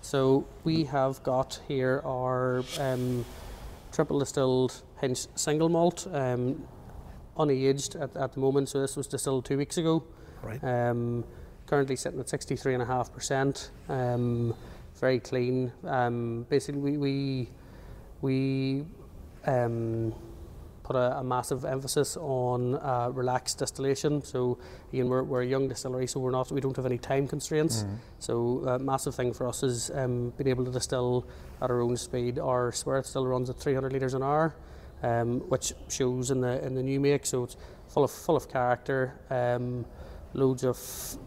So we have got here our triple distilled Hinch single malt, unaged at the moment. So this was distilled 2 weeks ago. Right. Currently sitting at 63.5%. Very clean. Basically, we put a massive emphasis on relaxed distillation. So again, we're a young distillery, so we don't have any time constraints. So a massive thing for us is being able to distill at our own speed. Our spirit still runs at 300 litres an hour, which shows in the new make. So it's full of character, loads of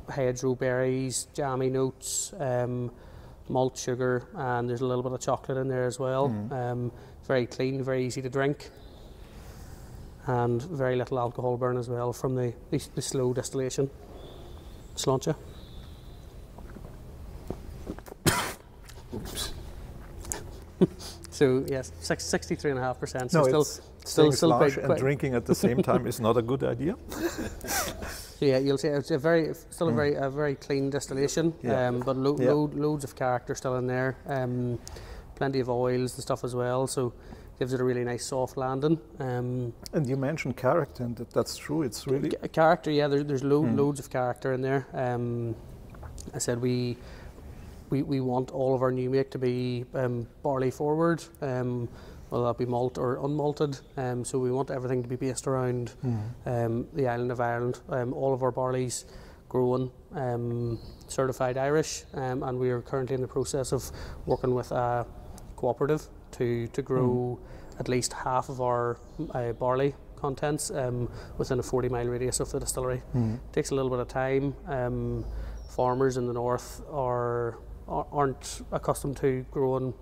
hedgerow berries, jammy notes, malt sugar, and there's a little bit of chocolate in there as well. Very clean, very easy to drink, and very little alcohol burn as well from the slow distillation. Sláinte. Oops. So yes, 63.5%. No, So still quite, and drinking at the same time is not a good idea. So yeah, you'll see it's a very clean distillation, but loads of character still in there. Plenty of oils and stuff as well, so gives it a really nice soft landing. And you mentioned character, and that's true. It's really character. Yeah, there's loads of character in there. I said we want all of our new make to be barley forward, whether that be malt or unmalted. So we want everything to be based around the island of Ireland. All of our barley's grown certified Irish, and we are currently in the process of working with a cooperative to grow at least half of our barley contents within a 40-mile radius of the distillery. Takes a little bit of time. Farmers in the north aren't accustomed to growing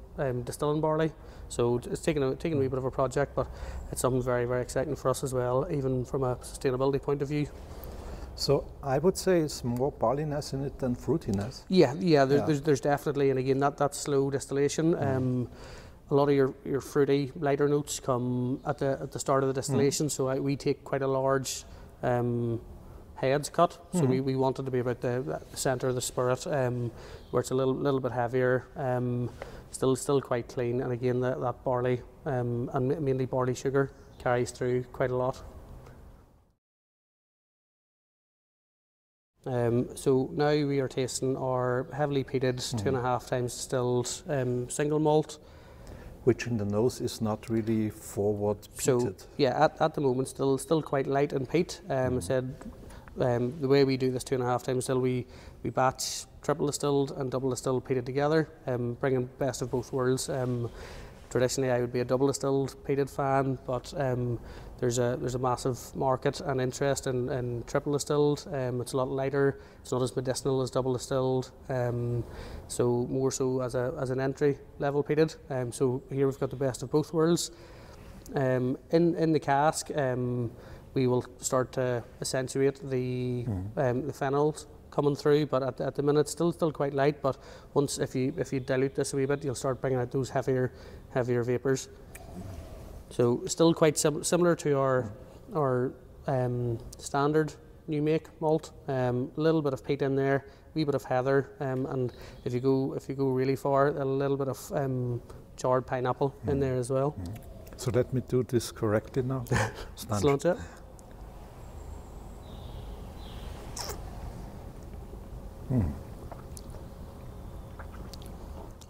distilling barley, so it's taken a wee bit of a project, but it's something very, very exciting for us as well, even from a sustainability point of view. So I would say it's more barleyness in it than fruitiness. Yeah. There's definitely, and again that slow distillation. A lot of your fruity lighter notes come at the start of the distillation. So we take quite a large heads cut. So we want it to be about the centre of the spirit, where it's a little bit heavier. Still quite clean, and again that barley and mainly barley sugar carries through quite a lot. So now we are tasting our heavily peated 2.5 times distilled single malt, which in the nose is not really forward peated. So yeah, at the moment still quite light in peat. I said the way we do this 2.5 times still we batch triple distilled and double distilled peated together, bringing best of both worlds. Traditionally I would be a double distilled peated fan, but there's a massive market and interest in triple distilled. It's a lot lighter, it's not as medicinal as double distilled, so more so as an entry level peated. So here we've got the best of both worlds. In the cask, we will start to accentuate the phenols coming through, but at the minute still quite light. But once if you dilute this a wee bit, you'll start bringing out those heavier vapours. So still quite similar to our standard new make malt. A little bit of peat in there, a wee bit of heather, and if you go really far, a little bit of charred pineapple in there as well. So let me do this correctly now. Sláinte.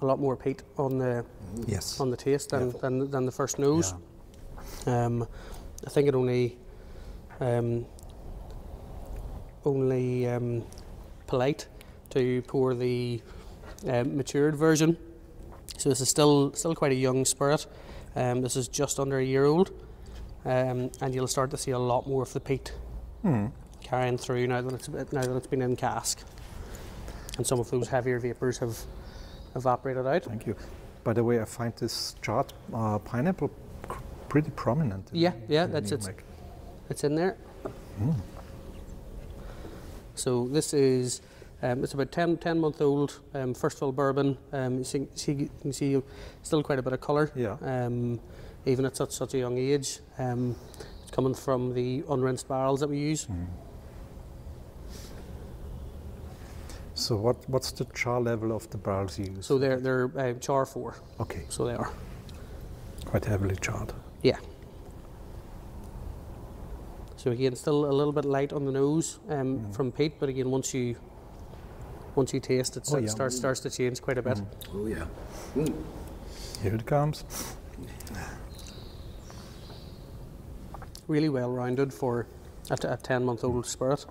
A lot more peat on the taste than the first nose. Yeah. I think it only polite to pour the matured version. So this is still quite a young spirit. This is just under a year old, and you'll start to see a lot more of the peat carrying through now that it's been in cask, and some of those heavier vapours have evaporated out. Thank you. By the way, I find this charred pineapple pretty prominent. It's in there. So this is it's about 10 month old first fill bourbon. You can see still quite a bit of colour. Yeah. Even at such a young age. It's coming from the unrinsed barrels that we use. So what's the char level of the barrels you use? So they're char 4. Okay. So they are. Quite heavily charred. Yeah. So again, still a little bit light on the nose from peat, but again, once you taste it, it starts to change quite a bit. Oh yeah. Here it comes. Really well rounded for a 10-month-old spirit.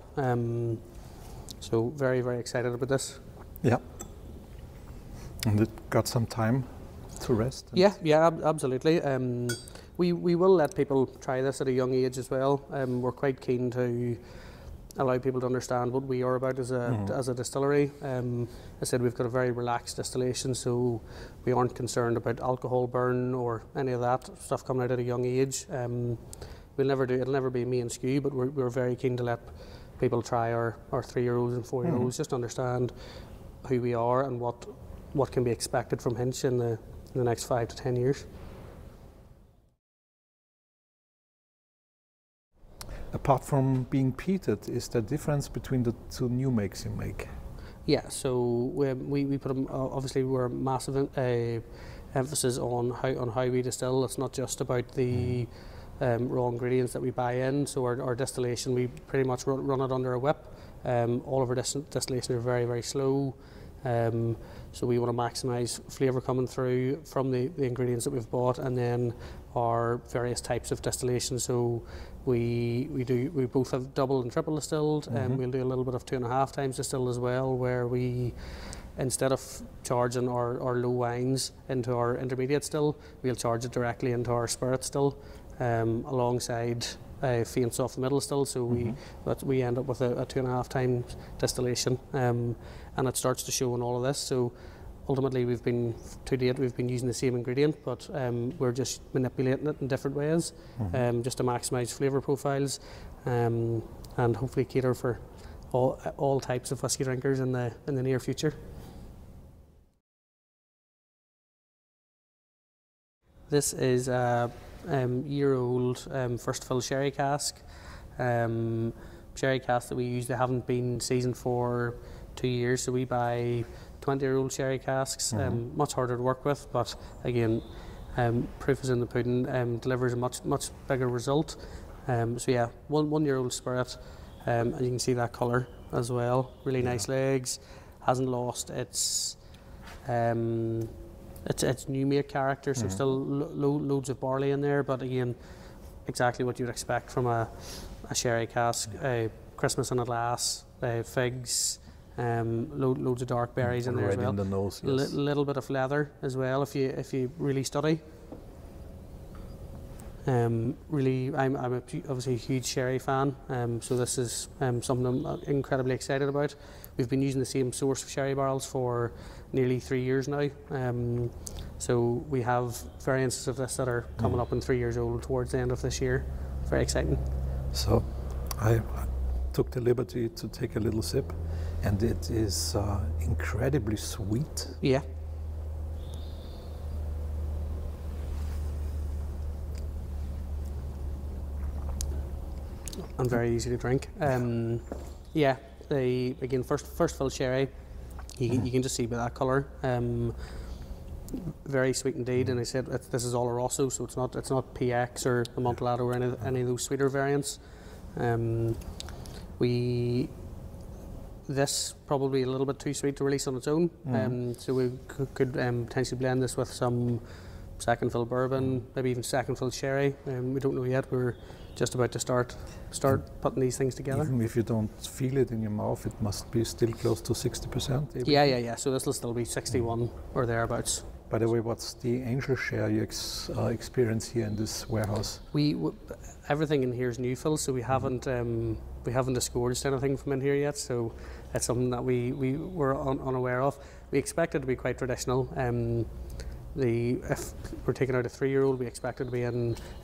So very, very excited about this. Yeah. And it got some time to rest? Yeah, absolutely. We will let people try this at a young age as well. We're quite keen to allow people to understand what we are about as a distillery. I said we've got a very relaxed distillation, so we aren't concerned about alcohol burn or any of that stuff coming out at a young age. It'll never be me and Skew, but we're very keen to let people try our 3-year-olds and 4-year-olds just to understand who we are and what can be expected from Hinch in the next 5 to 10 years. Apart from being peated, is there a difference between the two new makes you make? Yeah, so we put obviously we're a massive emphasis on how we distill. It's not just about the raw ingredients that we buy in. So our distillation, we pretty much run it under a whip. All of our distillation are very, very slow. So we want to maximise flavour coming through from the ingredients that we've bought, and then our various types of distillation. So we both have double and triple distilled, and we'll do a little bit of 2.5 times distilled as well, where we, instead of charging our low wines into our intermediate still, we'll charge it directly into our spirit still, alongside faints off the middle still. So we end up with a 2.5 times distillation, and it starts to show in all of this. So ultimately to date we've been using the same ingredient, but we're just manipulating it in different ways, just to maximise flavour profiles, and hopefully cater for all types of whisky drinkers in the near future. This is a year-old first fill sherry cask. Sherry casks that we use, they haven't been seasoned for 2 years, so we buy 20-year-old sherry casks. Much harder to work with, but again, proof is in the pudding. Delivers a much bigger result. So yeah, one-year-old spirit, and you can see that colour as well. Really nice legs. Hasn't lost its new make character, so still loads of barley in there, but again, exactly what you'd expect from a sherry cask. Christmas in a glass, figs, loads of dark berries in there as well. In the nose, yes. Little bit of leather as well if you really study. Really, I'm obviously a huge sherry fan, so this is something I'm incredibly excited about. We've been using the same source of sherry barrels for nearly 3 years now, so we have variants of this that are coming up in 3 years old towards the end of this year. Very exciting. So I took the liberty to take a little sip, and it is incredibly sweet. Yeah. And very easy to drink. Yeah, again, first fill sherry, you can just see by that colour. Very sweet indeed, and I said this is Oloroso, so it's not PX or Amontillado or any of those sweeter variants. This probably a little bit too sweet to release on its own, so we could potentially blend this with some second fill bourbon, maybe even second fill sherry. We don't know yet. We're just about to start putting these things together. Even if you don't feel it in your mouth, it must be still close to 60%. Yeah. So this will still be 61 or thereabouts. By the way, what's the angel share you experience here in this warehouse? Everything in here is new fill, so we haven't disgorged anything from in here yet. So it's something that we were unaware of. We expect it to be quite traditional. If we're taking out a 3-year-old, we expect it to be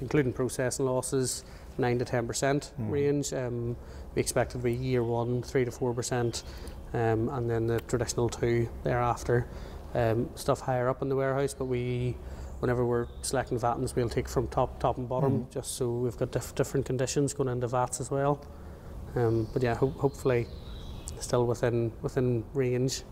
including processing losses, 9 to 10% range. We expect it to be year 1, 3 to 4%, and then the traditional 2 thereafter. Stuff higher up in the warehouse, but whenever we're selecting vatins, we'll take from top and bottom, just so we've got different conditions going into vats as well. But yeah, hopefully still within range.